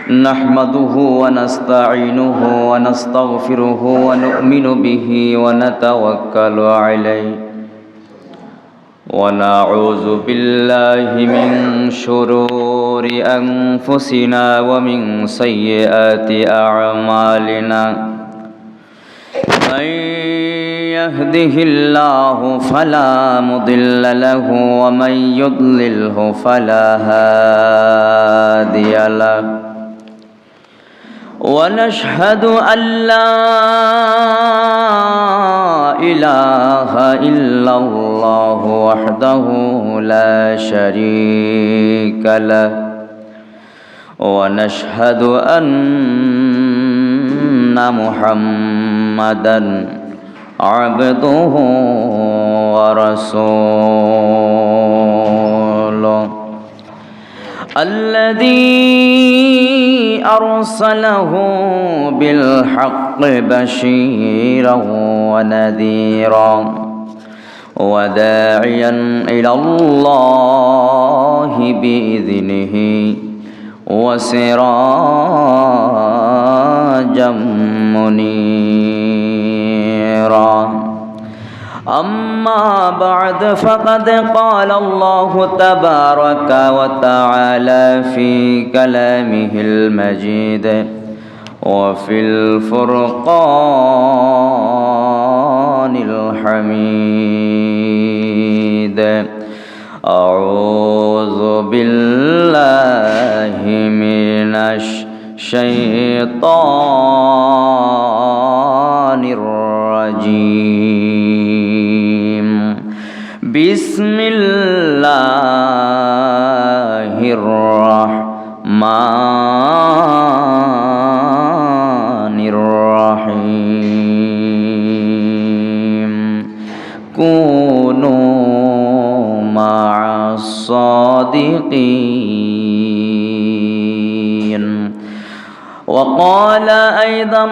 نحمده ونستعينه ونستغفره ونؤمن به ونتوكل عليه ونعوذ بالله من شرور أنفسنا ومن سيئات أعمالنا من يهده الله فلا مضل له ومن يضلله فلا هادي له ونشهد أن لا إله إلا الله وحده لا شريك له ونشهد أن محمدًا عبده ورسوله الذي أرسله بالحق بشيرا ونذيرا وداعيا إلى الله بإذنه وسراجا منيرا أما بعد فقد قال الله تبارك وتعالى في كلامه المجيد وفي الفرقان الحميد أعوذ بالله من الشيطان الرجيم بسم الله الرحمن الرحيم كونوا مع الصادقين وقال أيضا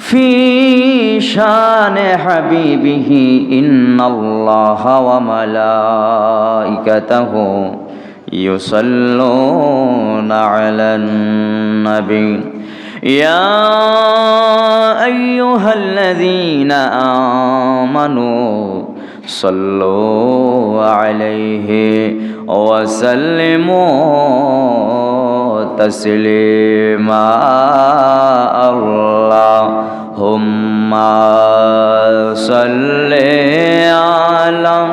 في شان حبيبه إن الله وملائكته يصلون على النبي يا أيها الذين آمنوا صلوا عليه وسلموا تسليما اللهم صل على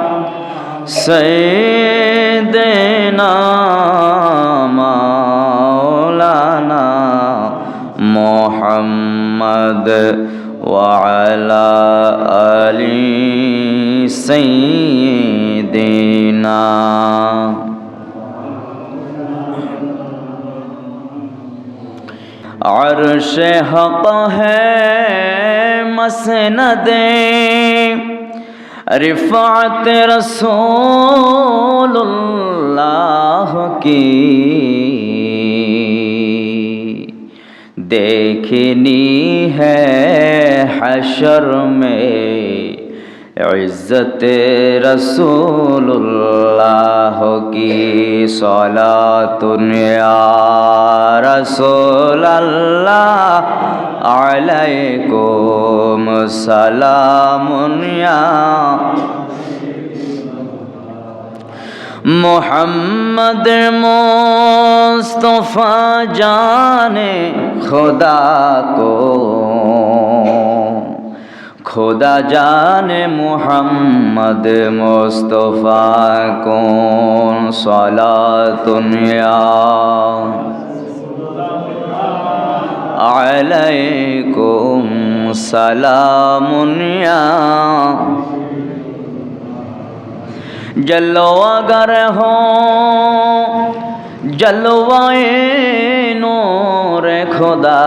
سيدنا مولانا محمد وعلى آل سيدنا अर्श हक़ है मसनद रिफ़अत रसूलुल्लाह की देखनी है हशर में इज़्ज़त रसूलुल्लाह की सलातुन या रसूलल्लाह अलैकुम सलामुन या मोहम्मद मुस्तफ़ा जाने खुदा को खुदा जाने मोहम्मद मुस्तफ़ा को सलातुन या अलैकुम सलामुन या जलवागर हो जलवाए नूर खुदा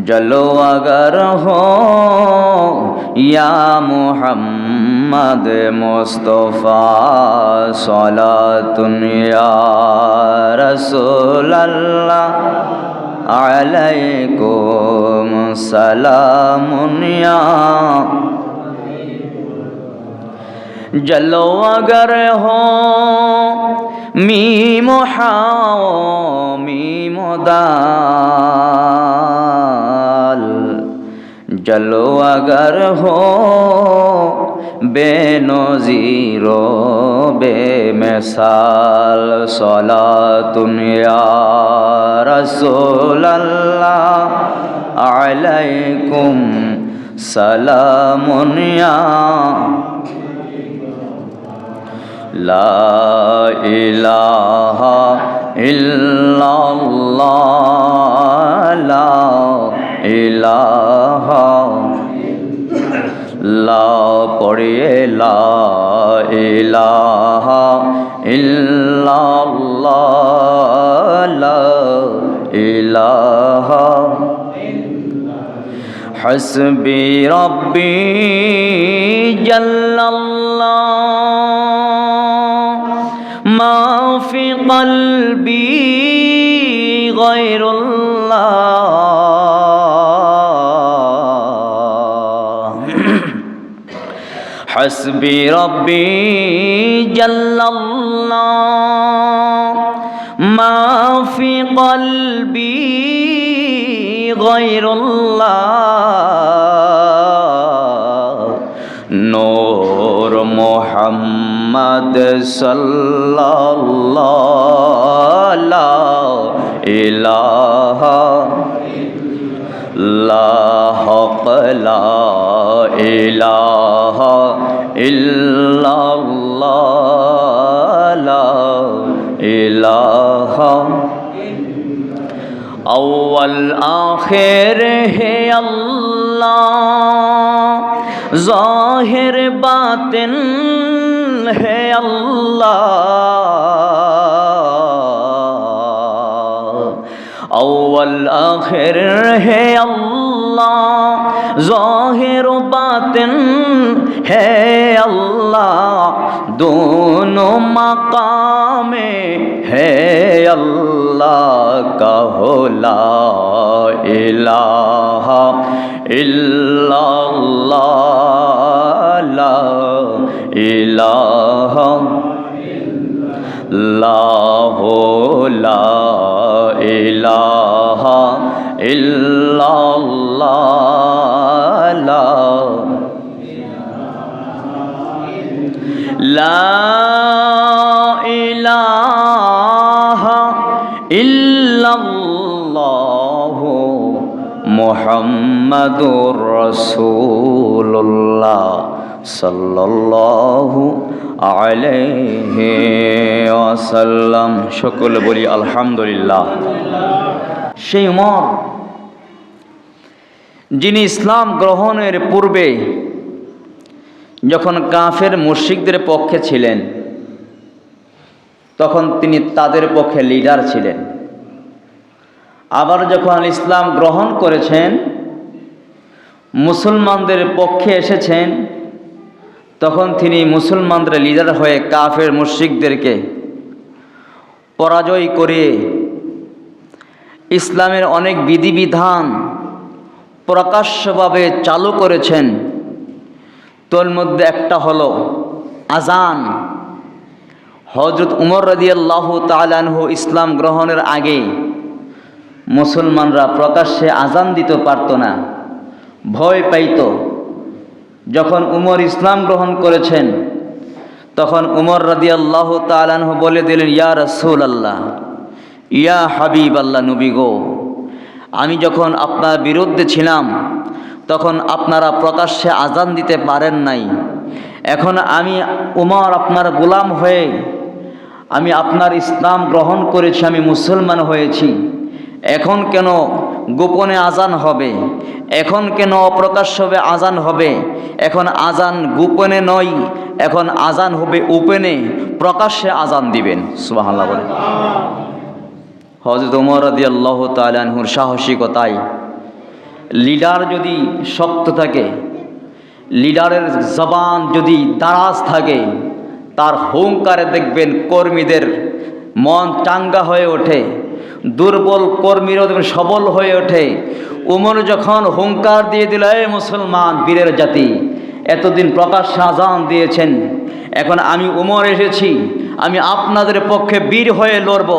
जलवागर हो या मुहम्मद मुस्तफ़ा सलातुन या रसूलल्लाह अलैकुम सलामुन या जलो अगर हो মিম হাও মিম দাল জলওয়াগার হো বেনজির বেমিসাল সালাতুন ইয়া রাসূলাল্লাহ আলাইকুম সালামুন ইয়া লা ইলাহা ইল্লাল্লাহ লা ইলাহা লা পড়িয়ে লা ইলাহা ইল্লাল্লাহ লা ইলাহা হাসবি রাব্বি জাল্লাল্লাহ মা ফি কলবি গায়রুল্লাহ হাসবি রাব্বি জাল্লাল্লাহ মা ফি কলবি গায়রুল্লাহ নূর মুহাম্মদ সাল্লাল্লাহু লা ইলাহা লা হক লা ইলাহা ইল্লাল্লাহ লা ইলাহা अव्वल आखिर है अल्लाह ज़ाहिर बातिन है अल्लाह अव्वल आखिर है अल्लाह ज़ाहिर बातिन है अल्लाह दोनों मकामे है अल्लाह कहो ला इलाहा इल्लल्लाह ला इलाहा ला हो ला इलाहा इल्लल्लाह ला ला इलाहा इल्लल्लाहु मुहम्मदुर रसूलुल्लाह सल्लल्लाहु अलैहि ওয়াসাল্লাম। সকলে বলি আলহামদুলিল্লাহ। সেই উমর যিনি ইসলাম গ্রহণের পূর্বে যখন কাফের মুশরিকদের পক্ষে ছিলেন তখন তিনি তাদের পক্ষে লিডার ছিলেন। আবার যখন ইসলাম গ্রহণ করেছেন মুসলমানদের পক্ষে এসেছেন তখন তিনি মুসলমানদের লিডার হয়ে কাফের মুশরিকদেরকে পরাজয় করে ইসলামের অনেক বিধিবিধান প্রকাশ্যভাবে চালু করেছেন। তোর মধ্যে একটা হলো আজান। হযরত উমর রাদিয়াল্লাহু তাআলা আনহু ইসলাম গ্রহণের আগে মুসলমানরা প্রকাশ্যে আজান দিতে পারত না, ভয় পাইত। যখন উমর ইসলাম গ্রহণ করেছেন তখন উমর রাদিয়াল্লাহু তাআলা আনহু বলে দিলেন, ইয়া রাসূলুল্লাহ, ইয়া হাবিবাল্লাহ, নবী গো, আমি যখন আপনার বিরুদ্ধে ছিলাম তখন আপনারা প্রকাশ্যে আজান দিতে পারেন নাই। এখন আমি উমর আপনার গোলাম হয়ে আমি আপনার ইসলাম গ্রহণ করেছি, আমি মুসলমান হয়েছি। এখন কেন গোপনে আজান হবে? এখন কেন অপ্রকাশ্যভাবে আজান হবে? এখন আজান গোপনে নয়, এখন আজান হবে ওপেনে, প্রকাশ্যে আজান দিবেন। সুবহানাল্লাহ বলেন। হযরত ওমর রাদিয়াল্লাহু তাআলা আনহুর সাহসিকতায় লিডার যদি শক্ত থাকে, লিডারের জবান যদি দারাজ থাকে, তার হুঙ্কারে দেখবেন কর্মীদের মন চাঙ্গা হয়ে ওঠে, দুর্বল কর্মীরাও দেখবেন সবল হয়ে ওঠে। উমর যখন হুঙ্কার দিয়ে দিল, এ মুসলমান বীরের জাতি, এতদিন প্রকাশ্যে আজান দিয়েছেন, এখন আমি উমর এসেছি, আমি আপনাদের পক্ষে বীর হয়ে লড়ব।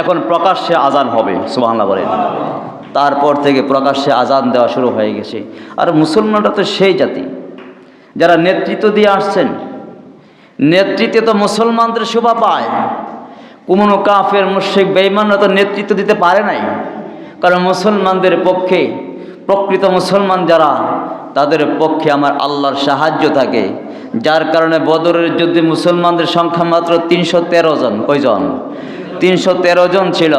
এখন প্রকাশ্যে আজান হবে, সুবহানাল্লাহ বলেন। তারপর থেকে প্রকাশ্যে আজান দেওয়া শুরু হয়ে গেছে। আর মুসলমানরা তো সেই জাতি যারা নেতৃত্ব দিয়ে আসছেন, নেতৃত্বে তো মুসলমানদের শোভা পায়। কোনো কাফের মুশরিক বেঈমানরা তো নেতৃত্ব দিতে পারে নাই, কারণ মুসলমানদের পক্ষে, প্রকৃত মুসলমান যারা, তাদের পক্ষে আমার আল্লাহর সাহায্য থাকে। যার কারণে বদরের যুদ্ধে মুসলমানদের সংখ্যা মাত্র 313 জন। কয়জন? 313 জন ছিল।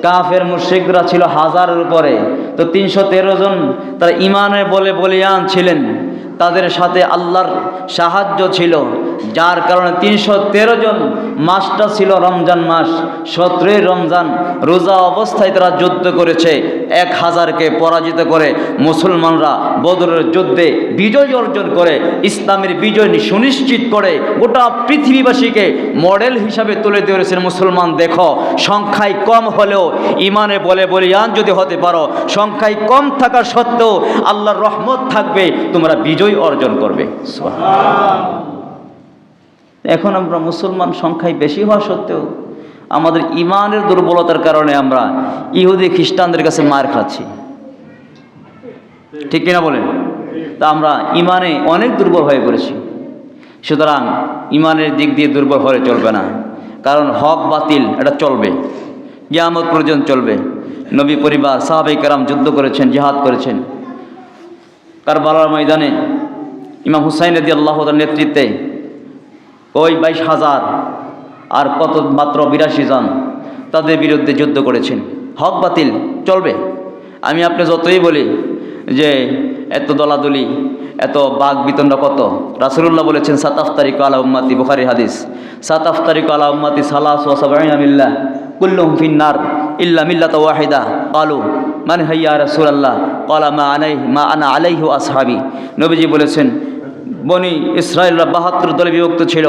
কাফের মুশরিকরা ছিল হাজারের উপরে। তো 313 জন তারা ইমানের বলে বলিয়ান ছিলেন, তাদের সাথে আল্লাহর সাহায্য ছিল। যার কারণে 313 জন। মাসটা ছিল রমজান মাস, 17 রমজান। রোজা অবস্থায় তারা যুদ্ধ করেছে। 1000কে পরাজিত করে মুসলমানরা বদরের যুদ্ধে বিজয় অর্জন করে, ইসলামের বিজয় সুনিশ্চিত করে গোটা পৃথিবীবাসীকে মডেল হিসাবে তুলে ধরেছেন। মুসলমান দেখো, সংখ্যায় কম হলেও ইমানে বলে বলিয়ান যদি হতে পারো, সংখ্যায় কম থাকা সত্ত্বেও আল্লাহর রহমত থাকবে, তোমরা বিজয় অর্জন করবে। এখন আমরা মুসলমান সংখ্যায় বেশি হওয়া সত্ত্বেও আমাদের ইমানের দুর্বলতার কারণে আমরা ইহুদি খ্রিস্টানদের কাছে মার খাচ্ছি, ঠিক কিনা বলেন? তা আমরা ইমানে অনেক দুর্বল হয়ে পড়েছি। সুতরাং ইমানের দিক দিয়ে দুর্বল হলে চলবে না, কারণ হক বাতিল এটা চলবে, কিয়ামত পর্যন্ত চলবে। নবী পরিবার সাহাবায়ে কেরাম যুদ্ধ করেছেন, জিহাদ করেছেন। কারবালার ময়দানে ইমাম হুসাইন রাদিয়াল্লাহু তাআলার নেতৃত্বে ওই 22,000 আর কত মাত্র 82 জন তাদের বিরুদ্ধে যুদ্ধ করেছেন। হক বাতিল চলবে। আমি আপনি যতই বলি যে এত দলাদলি, এত বাঘ বিতণ্ডা, কত রাসূলুল্লাহ বলেছেন সাতাফতারিকু আলা উম্মতি, বুখারী হাদিস, সাতাফতারিকু আলা উম্মতি 73 মিল্লাহ কুল্লুহুম ফিন্নার ইল্লা মিল্লাতা ওয়াহিদা। ক্বালু মান হাইয়া রাসূলুল্লাহ? ক্বালা মা আনা আলাইহি আসহাবি। নবীজি বলেছেন বনি ইসরায়েলরা 72 দলে বিভক্ত ছিল,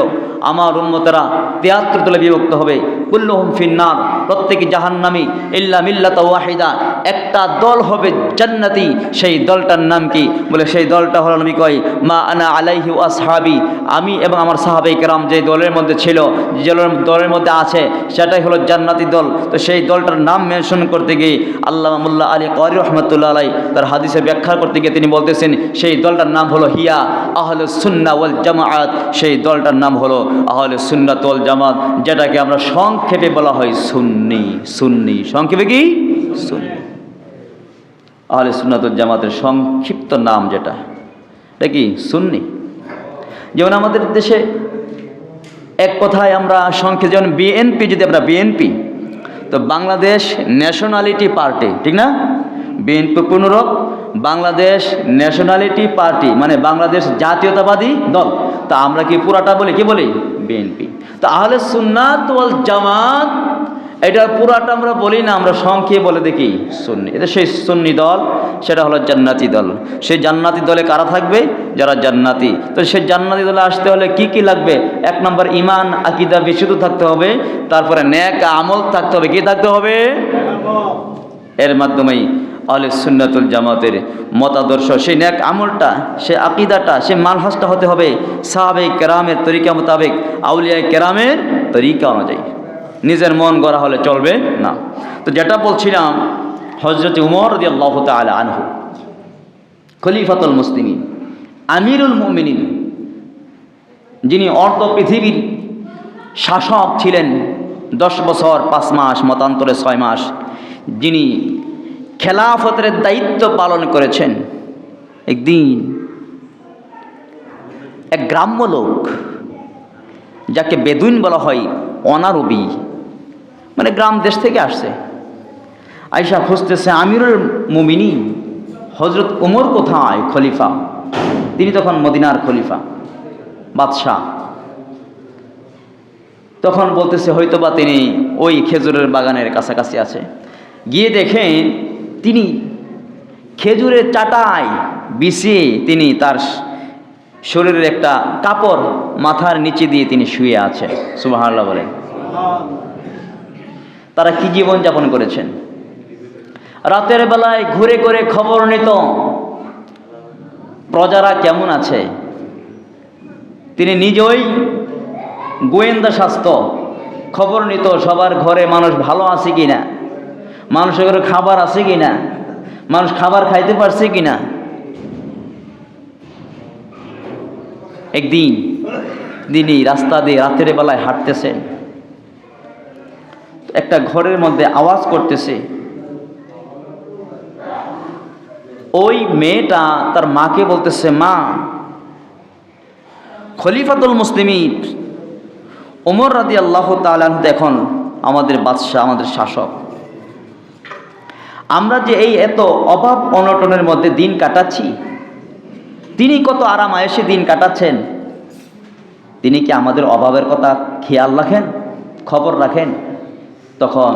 আমার উম্মতেরা 73 দলে বিভক্ত হবে। কুল্লুহুম ফিন্নার, প্রত্যেকে জাহান্নামী, ইল্লা মিল্লাতা ওয়াহিদা, একটা দল হবে জান্নাতি। সেই দলটার নাম কি? বলে সেই দলটা হলো, নবী কয় মা আনা আলাইহি আসহাবি, আমি এবং আমার সাহাবায়ে কেরাম যে দলের মধ্যে ছিল, যে দলের মধ্যে আছে, সেটাই হলো জান্নাতি দল। তো সেই দলটার নাম মেনশন করতে গিয়ে আল্লামা মোল্লা আলী কারি রহমাতুল্লাহ আলাইহি তার হাদিসে ব্যাখ্যা করতে গিয়ে তিনি বলতেছেন সেই দলটার নাম হলো হিয়া আহলুস সুন্নাহ ওয়াল জামাআত। সেই দলটার নাম হলো আহলুস সুন্নাত ওয়াল জামাত, যেটাকে আমরা সংক্ষেপে বলা হয় সুন্নি। সুন্নি সংক্ষেপে কি? সুন্নি। আহলে সুন্নাত ওয়াল জামাতের সংক্ষিপ্ত নাম যেটা, এটা কি? সুন্নি। যেমন আমাদের দেশে এক কথায় আমরা সংক্ষেপে, যেমন বিএনপি, যদি আমরা বিএনপি, তো বাংলাদেশ ন্যাশনালিটি পার্টি, ঠিক না? বিএনপি পুনরূপ বাংলাদেশ ন্যাশনালিটি পার্টি, মানে বাংলাদেশ জাতীয়তাবাদী দল। তা আমরা কি পুরাটা বলি? কি বলি? বিএনপি। তো আহলে সুন্নাত ওয়াল জামাত এটা পুরাটা আমরা বলি না, আমরা সংক্ষেপে বলে দেখি সুন্নি। এটা সেই সুন্নি দল, সেটা হলো জান্নাতি দল। সেই জান্নাতি দলে কারা থাকবে? যারা জান্নাতি। তো সেই জান্নাতি দলে আসতে হলে কি কি লাগবে? 1 নম্বর ঈমান আকীদা বিশুদ্ধ থাকতে হবে, তারপরে নেক আমল থাকতে হবে। কি থাকতে হবে? এর মাধ্যমেই আহলে সুন্নাতুল জামাতের মতাদর্শ, সেই নেক আমলটা, সেই আকীদাটা, সেই মানহাজটা হতে হবে সাহাবায়ে কেরামের তরিকা মোতাবেক, আউলিয়ায়ে কেরামের তরিকা অনুযায়ী। নিজের মন গড়া হলে চলবে না। তো যেটা বলছিলাম, হযরত উমর রাদিয়াল্লাহু তাআলা আনহু খলিফাতুল মুসলিমিন, আমিরুল মুমিনিন, যিনি অর্ধ পৃথিবীর শাসক ছিলেন 10 বছর 5 মাস, মতান্তরে 6 মাস, যিনি খেলাফতের দায়িত্ব পালন করেছেন। একদিন এক গ্রাম্য লোক, যাকে বেদুইন বলা হয়, অনারবি, মানে গ্রাম দেশ থেকে আসছে, আয়েশা খুঁজতেছে আমিরুল মুমিনিন হযরত উমর কোথায়? খলিফা, তিনি তখন মদিনার খলিফা, বাদশাহ। তখন বলতেছে হয়তোবা তিনি ওই খেজুরের বাগানের কাছাকাছি আছে। গিয়ে দেখেন তিনি খেজুরের চাটায় বিছিয়ে তিনি তার শরীরের একটা কাপড় মাথার নিচে দিয়ে তিনি শুয়ে আছে। সুবহানাল্লাহ বলেন। তারা কি জীবন যাপন করেছেন? রাতের বেলায় ঘুরে ঘুরে খবর নিত প্রজারা কেমন আছে। তিনি নিজেই গোয়েন্দা স্বাস্থ্য, খবর নিত সবার ঘরে মানুষ ভালো আছে কিনা, মানুষের ঘরে খাবার আছে কিনা, মানুষ খাবার খাইতে পারছে কিনা। একদিন তিনি রাস্তা দিয়ে রাতের বেলায় হাঁটতেছেন, একটা ঘরের মধ্যে আওয়াজ করতেছে। ওই মেয়েটা তার মাকে বলতেছে, মা, খলিফাতুল মুসলিমিন ওমর রাদিয়াল্লাহু তাআলা আনহু এখন আমাদের বাদশাহ, আমাদের শাসক। আমরা যে এই এত অভাব অনটনের মধ্যে দিন কাটাচ্ছি, তিনি কত আরাম আয়েশে দিন কাটাচ্ছেন। তিনি কি আমাদের অভাবের কথা খেয়াল রাখেন, খবর রাখেন? তখন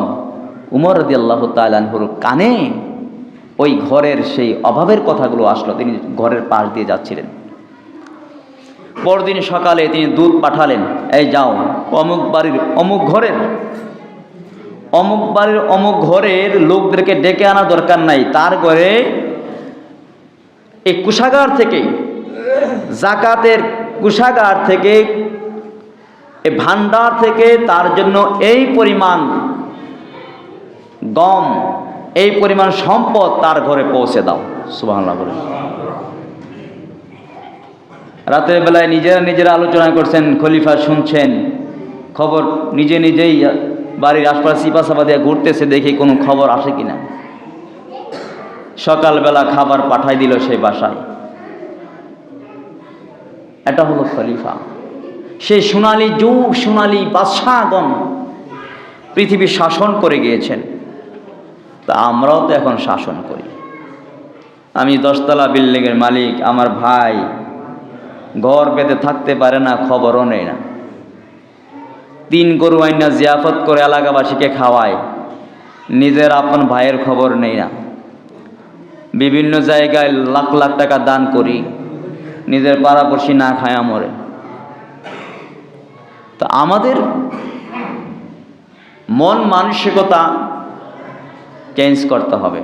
উমর রাদিয়াল্লাহু তাআলা আনহুর কানে ওই ঘরের সেই অভাবের কথাগুলো আসলো। তিনি ঘরের পাশ দিয়ে যাচ্ছিলেন। পরদিন সকালে তিনি দূত পাঠালেন, এই যাও অমুক বাড়ির অমুক ঘরের লোকদেরকে ডেকে আনা দরকার নাই, তার ঘরে এই কুষাগার থেকে, জাকাতের কুষাগার থেকে, এই ভান্ডার থেকে তার জন্য এই পরিমাণ গম, এই পরিমাণ সম্পদ তার ঘরে পৌঁছে দাও। সুবহানাল্লাহ বলে। রাতের বেলায় নিজেরা আলোচনা করছেন, খলিফা শুনছেন খবর, নিজেই বাড়ির আশপাশে সিপাসাপা দিয়ে ঘুরতেছে, দেখি কোনো খবর আসে কিনা। সকালবেলা খাবার পাঠাই দিল সেই বাসায়। এটা হলো খলিফা। সেই সোনালী যুগ, সোনালী বাদশাহগণ পৃথিবী শাসন করে গিয়েছেন। তা আমরাও তো এখন শাসন করি। আমি 10 তলা বিল্ডিংয়ের মালিক, আমার ভাই ঘর পেতে থাকতে পারে না, খবরও নেই না। 3 গরু আইনা জিয়াফত করে এলাকাবাসীকে খাওয়ায়, নিজের আপন ভাইয়ের খবর নেই না। বিভিন্ন জায়গায় লাখ লাখ টাকা দান করি, নিজের পাড়াপড়শি না খায় মরে। তা আমাদের মন মানসিকতা চেঞ্জ করতে হবে,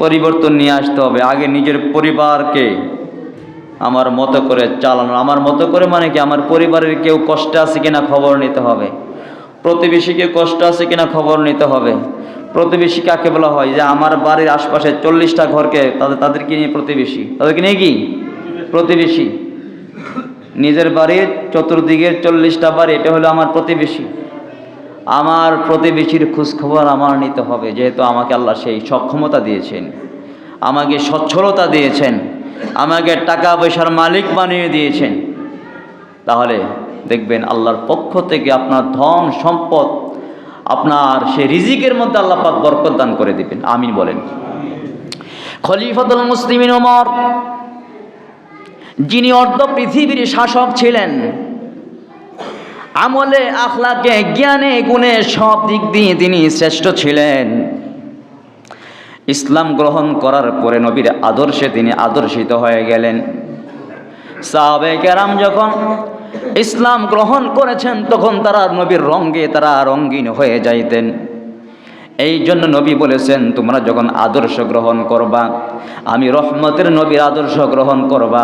পরিবর্তন নিয়ে আসতে হবে। আগে নিজের পরিবারকে আমার মতো করে চালানো। আমার মতো করে মানে কি, আমার পরিবারের কেউ কষ্ট আছে কিনা খবর নিতে হবে, প্রতিবেশীকে কষ্ট আছে কিনা খবর নিতে হবে। প্রতিবেশী কাকে বলা হয়? যে আমার বাড়ির আশপাশে 40টা ঘরকে তাদেরকে নিয়ে প্রতিবেশী, তাদেরকে নিয়ে কি প্রতিবেশী। নিজের বাড়ির চতুর্দিকের 40টা বাড়ি, এটা হলো আমার প্রতিবেশী। আমার প্রতিবেশীর খোঁজখবর আমার নিতে হবে, যেহেতু আমাকে আল্লাহ সেই সক্ষমতা দিয়েছেন, আমাকে সচ্ছলতা দিয়েছেন, আমাকে টাকা পয়সার মালিক বানিয়ে দিয়েছেন। তাহলে দেখবেন আল্লাহর পক্ষ থেকে আপনার ধন সম্পদ, আপনার সেই রিজিকের মধ্যে আল্লাহ পাক বরকত দান করে দিবেন। আমিন বলেন। খলিফাতুল মুসলিমিন ওমর, যিনি অর্ধ পৃথিবীর শাসক ছিলেন, আমলে, আখলাকে, জ্ঞানে, গুণে সব দিক দিয়ে তিনি শ্রেষ্ঠ ছিলেন। ইসলাম গ্রহণ করার পরে নবীর আদর্শে তিনি আদর্শিত হয়ে গেলেন। সাহাবায়ে কেরাম যখন ইসলাম গ্রহণ করেছেন, তখন তারা নবীর রঙ্গে তারা রঙ্গিন হয়ে যাইতেন। এই জন্য নবী বলেছেন, তোমরা যখন আদর্শ গ্রহণ করবা, আমি রহমতের নবীর আদর্শ গ্রহণ করবা,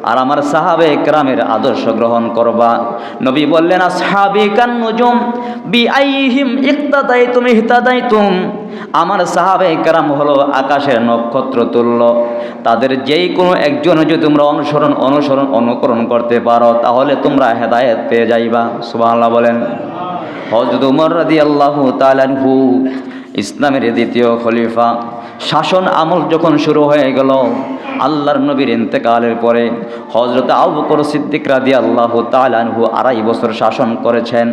আর আমার সাহাবে কেরামের আদর্শ গ্রহণ করবা। নবী বললেন, আসহাবি কান নুজুম বিআইহিম ইক্তাদাইতুম ইহতাদাইতুম। আমার সাহাবে কেরাম হলো আকাশের নক্ষত্র তুল্য, তাদের যেই কোনো একজন যদি তোমরা অনুকরণ করতে পারো, তাহলে তোমরা হেদায়েত পেয়ে যাইবা। সুবহানাল্লাহ বলেন। হযরত ওমর রাদিয়াল্লাহু তাআলা আনহু ইসলামের দ্বিতীয় খলিফা। শাসন আমল যখন শুরু হয়ে গেল, আল্লাহর নবীর ইন্তেকালের পরে হযরত আবু বকর সিদ্দিক রাদিয়াল্লাহু তাআলা আনহু 2.5 বছর শাসন করেছেন।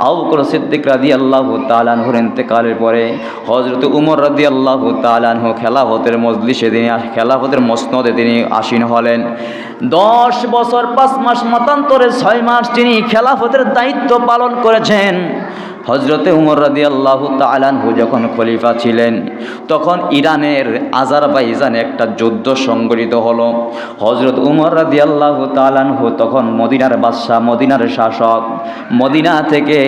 আবু বকর সিদ্দিক রাদিয়াল্লাহু তাআলা আনহুর ইন্তেকালের পরে হযরত উমর রাদিয়াল্লাহু তাআলা আনহু খেলাফতের মজলিসে তিনি, খেলাফতের মসনদে তিনি আসীন হলেন। 10 বছর 5 মাস মতান্তরে 6 মাস তিনি খেলাফতের দায়িত্ব পালন করেছেন। হজরতে উমর রাদিয়াল্লাহু তাআলা আনহু যখন খলিফা ছিলেন, তখন ইরানের আজারবাইজানে একটা যুদ্ধ সংঘটিত হলো। হজরত উমর রাদিয়াল্লাহু তাআলা আনহু তখন মদিনার বাদশাহ, মদিনার শাসক। মদিনা থেকে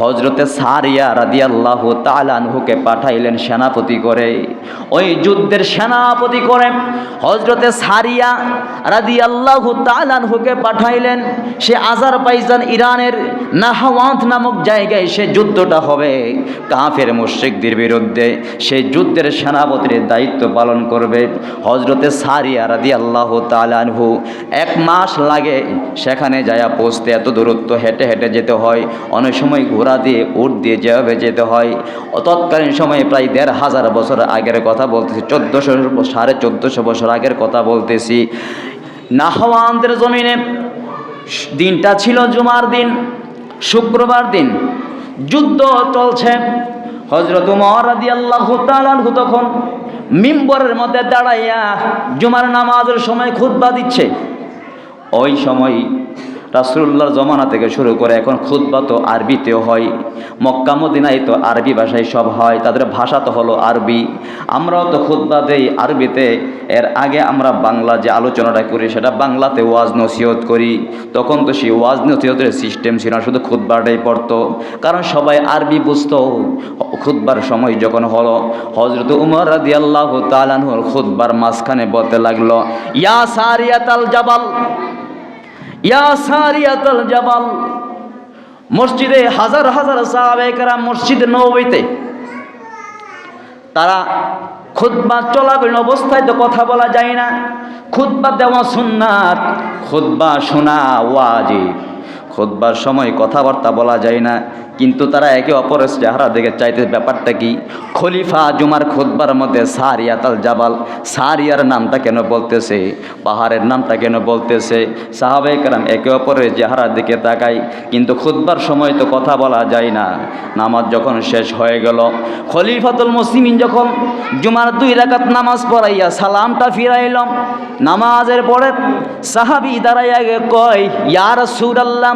হজরতে সারিয়া রাদিয়াল্লাহু তাআলা আনহুকে পাঠাইলেন সেনাপতি করে। ওই যুদ্ধের সেনাপতি করে হজরতে সারিয়া রাদিয়াল্লাহু তাআলা আনহুকে পাঠাইলেন। সে আজারবাইজান ইরানের নাহাওয়ান্দ নামক জায়গায় সে যুদ্ধটা হবে কাফের মুশরিকদের বিরুদ্ধে। সেই যুদ্ধের সেনাপতির দায়িত্ব পালন করবে হজরতে সারিয়া রাদিয়াল্লাহু তাআলা আনহু। 1 মাস লাগে সেখানে যায়া পৌঁছতে। এত দূরত্ব হেঁটে হেঁটে যেতে হয়, অনেক সময় ঘোড়া দিয়ে, উট দিয়ে যেভাবে যেতে হয়। তৎকালীন সময়ে প্রায় 1500 বছর আগের কথা বলতেছি, 1400 বছর আগের কথা বলতেছি। নাহওয়ান্দের জমিনে দিনটা ছিল জুমার দিন, শুক্রবার দিন। যুদ্ধ চলছে। হযরত ওমর রাদিয়াল্লাহু তাআলা আনহু তখন মিম্বরের মধ্যে দাঁড়াইয়া জুমার নামাজের সময় খুতবা দিচ্ছে। ওই সময় রাসূলুল্লাহর জমানা থেকে শুরু করে এখন খুতবা তো আরবিতেও হয়। মক্কা মদিনায় তো আরবি ভাষায় সব হয়, তাদের ভাষা তো হলো আরবি। আমরাও তো খুতবা দেই আরবিতে। এর আগে আমরা বাংলা যে আলোচনাটা করি সেটা বাংলাতে ওয়াজ নসিহত করি। তখন তো সেই ওয়াজ নসিহতের সিস্টেম ছিল না, শুধু খুতবাটাই পড়তো, কারণ সবাই আরবি বুঝতো। খুতবার সময় যখন হলো, হযরত উমর রাদিয়াল্লাহু তাআলা আনহুর খুতবার মাঝখানে বলতে লাগলো, ইয়া সারিয়াতাল জাবাল, ইয়া সারিয়াতাল জাবাল। মসজিদে হাজার হাজার সাহাবায়ে কেরাম মসজিদে নববীতে তারা খুতবা চলাকালীন অবস্থায় তো কথা বলা যায় না। খুতবা দেওয়া সুন্নাত, খুতবা শোনা ওয়াজিব। খুতবার সময় কথাবার্তা বলা যায় না, কিন্তু তারা একে অপরের চেহারা দেখে চাইতে। ব্যাপারটা কি? খলিফা জুমার খুতবার মধ্যে সারিয়াতাল জাবাল, সারিয়ার নামটা কেন বলতেছে, পাহাড়ের নামটা কেন বলতেছে? সাহাবায়ে কেরাম একে অপরের চেহারার দিকে তাকায়, কিন্তু খুতবার সময় তো কথা বলা যায় না। নামাজ যখন শেষ হয়ে গেল, খলিফাতুল মুসলিমিন যখন জুমার 2 রাকাত নামাজ পড়াইয়া সালামটা ফিরাইলাম, নামাজের পরে সাহাবী দাঁড়াইয়া কয়, ইয়া রাসূলুল্লাহ,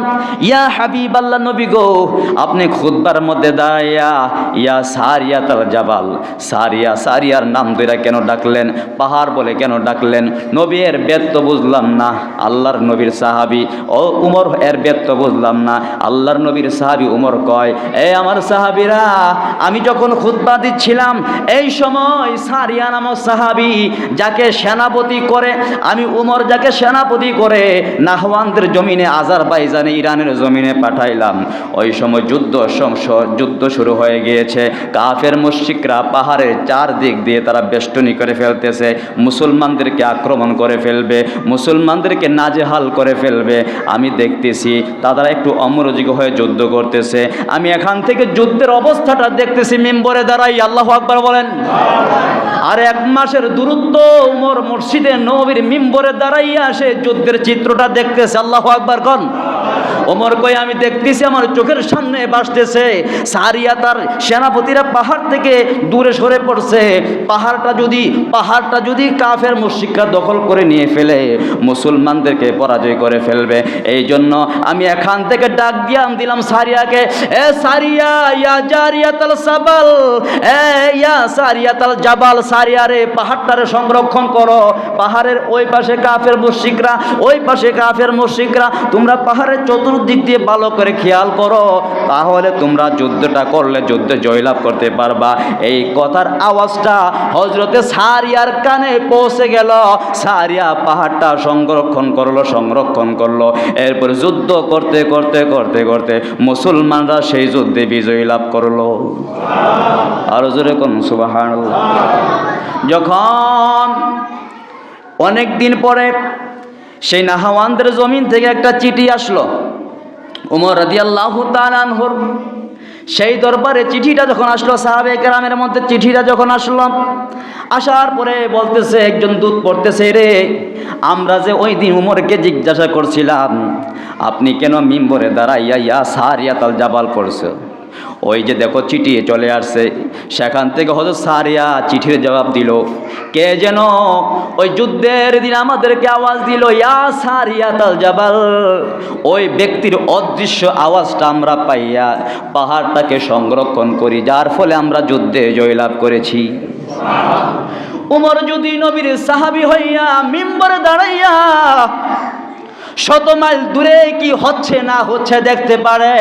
ইয়া হাবিবাল্লাহ, নবী গো, আপনি খুতবার মধ্যে দাঁড়াইয়া ইয়া সারিয়াতাল জাবাল, সারিয়া, সারিয়ার নাম ধরে কেন ডাকলেন? পাহাড় বলে কেন ডাকলেন? নবী এর বেদ তো বুঝলাম না, আল্লাহর নবীর সাহাবী। ও উমর এর বেদ তো বুঝলাম না, আল্লাহর নবীর সাহাবী। উমর কয়, এ আমার সাহাবীরা, আমি যখন খুতবা দিচ্ছিলাম এই সময় সারিয়া নামক সাহাবী যাকে সেনাপতি করে, আমি উমর যাকে সেনাপতি করে নাহওয়ান্দের জমিনে, আজারবাইজানে, ইরানের জমিনে পাঠাইলাম। ওই সময় যুদ্ধ শুরু হয়ে গিয়েছে। কাফের মুশরিকরা পাহাড়ের 4 দিক দিয়ে তারা বেষ্টনী করে ফেলতেছে, মুসলমানদেরকে আক্রমণ করে ফেলবে, মুসলমানদেরকে নাজেহাল করে ফেলবে। আমি দেখতেছি তারা একটু অমনোযোগী হয়ে যুদ্ধ করতেছে। আমি এখান থেকে যুদ্ধের অবস্থাটা দেখতেছি, মিম্বরে দাঁড়াই আল্লাহু আকবার বলেন। আর 1 মাসের দূরত্ব উমর মসজিদে নববীর মিম্বরে দাঁড়াইয়া সে যুদ্ধের চিত্রটা দেখতেছে। আল্লাহু আকবার কোন। ওমর কই, আমি দেখতেছি আমার চোখের সামনে ভাসতেছে সারিয়া তার সেনাপতিরা পাহাড় থেকে দূরে সরে পড়ছে। পাহাড়টা যদি কাফের মুশরিকরা দখল করে নিয়ে ফেলে, মুসলমানদেরকে পরাজয় করে ফেলবে। এই জন্য আমি এখান থেকে ডাক দিলাম সারিয়াকে, এ সারিয়া, ইয়া জারিয়াতাল সাবাল, এ ইয়া সারিয়াতাল জাবাল, সারিয়া রে, পাহাড়টারে সংরক্ষণ করো। পাহাড়ের ওই পাশে কাফের মুশরিকরা, ওই পাশে কাফের মুশরিকরা, তোমরা পাহাড়ের চতুর্দিক দিয়ে ভালো করে খেয়াল করো, তাহলে তোমরা যুদ্ধটা করলে যুদ্ধে জয়লাভ করতে পারবা। এই কথার আওয়াজটা হযরতে সারিয়ার কানে পৌঁছে গেল। সারিয়া পাহাড়টা সংরক্ষণ করলো। এরপর যুদ্ধ করতে মুসলমানরা সেই যুদ্ধে বিজয় লাভ করলো। আরো জোরে কোন সুবহানাল্লাহ। যখন অনেক দিন পরে সেই নাহাওয়ান্দের জমিন থেকে একটা চিঠি আসলো ওমর রাদিয়াল্লাহু তাআলা আনহুর। সেই দরবারে চিঠিটা যখন আসলো, সাহাবায়ে কেরামের মধ্যে চিঠিটা যখন আসলো, আসার পরে বলতেছে, একজন দূত পড়তেছে, রে, আমরা যে ওই দিন উমরকে জিজ্ঞাসা করছিলাম আপনি কেন মিম্বরে দাঁড়াইয়া ইয়া সারিয়াতাল জাবাল পড়ছো, ওই যে দেখো চিঠি চলে আসছে, সেখান থেকে হযরত সারিয়া চিঠির জবাব দিল। কে যেন ওই যুদ্ধের দিন আমাদেরকে আওয়াজ দিল, ইয়া সারিয়াতাল জাবাল। ওই ব্যক্তির অদৃশ্য আওয়াজটা আমরা পাইয়া পাহাড়টাকে সংরক্ষণ করি, যার ফলে আমরা যুদ্ধে জয়লাভ করেছি। উমর যদি নবীর সাহাবী হইয়া মিম্বরে দাঁড়াইয়া 100 মাইল দূরে কি হচ্ছে না হচ্ছে দেখতে পারে,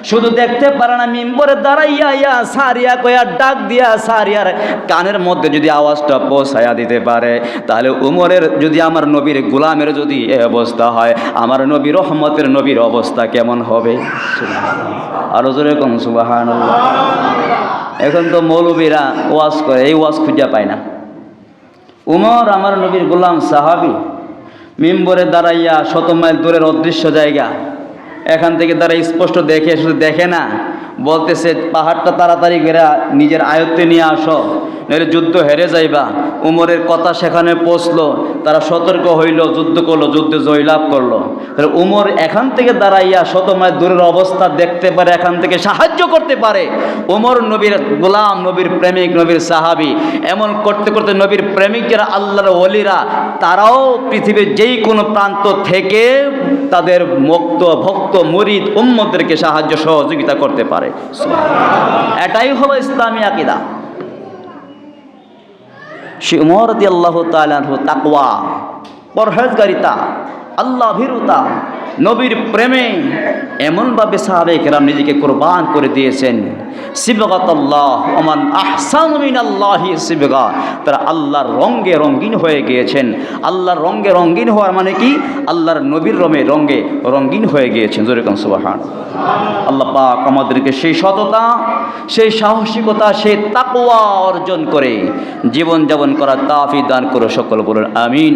শুধু দেখতে পারে না, মিম্বরে দাঁড়াইয়া ইয়া সারিয়া কয়া ডাক দিয়া সারিয়ার কানের মধ্যে যদি আওয়াজটা পৌঁছায়া দিতে পারে, তাহলে উমরের যদি আমার নবীর গোলামের যদি এই অবস্থা হয়, আমার নবী রহমতের নবীর অবস্থা কেমন হবে? আরো জোরে কোন সুবহানাল্লাহ। এখন তো মৌলবীরা ওয়াজ করে, এই ওয়াজ খুঁজে পায় না। উমর আমার নবীর গোলাম সাহাবী, মিম্বরে দাঁড়াইয়া 100 মাইল দূরের অদৃশ্য জায়গা, এখান থেকে তারা স্পষ্ট দেখে, শুধু দেখে না, বলতেছে পাহাড়টা তাড়াতাড়ি ঘেরা নিজের আয়ত্তে নিয়ে আসো, নইলে যুদ্ধ হেরে যাইবা। উমরের কথা সেখানে পৌঁছলো, তারা সতর্ক হইল, যুদ্ধ করলো, যুদ্ধে জয়লাভ করলো। তাহলে উমর এখান থেকে দাঁড়াইয়া 100 মাইল দূরের অবস্থা দেখতে পারে, এখান থেকে সাহায্য করতে পারে। উমর নবীর গোলাম, নবীর প্রেমিক, নবীর সাহাবী। এমন করতে করতে নবীর প্রেমিক যারা আল্লাহর ওলিরা, তারাও পৃথিবীর যেই কোনো প্রান্ত থেকে তাদের ভক্ত মুরিদ উম্মতদেরকে সাহায্য সহযোগিতা করতে পারে। এটাই হলো ইসলামী আকীদা। সে উমর রাদিয়াল্লাহু তাআলা আনহু তাকওয়া, পরহেজগারিতা, আল্লাহ ভীরুতা, নবীর প্রেমে এমনভাবে সাহাবায়ে কেরাম নিজেকে কোরবান করে দিয়েছেন। সিবগাতুল্লাহ ওমান আহসানু মিনাল্লাহি সিবগা, তারা আল্লাহর রঙে রঙিন হয়ে গিয়েছেন। আল্লাহর রঙে রঙিন হওয়ার মানে কি? আল্লাহর নবীর রঙে রঙিন হয়ে গিয়েছেন। জোরে কোন সুবহানাল্লাহ। আল্লাহ পাক আমাদেরকে সেই সততা, সেই সাহসিকতা, সেই তাকওয়া অর্জন করে জীবন যাপন করার তৌফিক দান করো, সকল বলুন আমিন।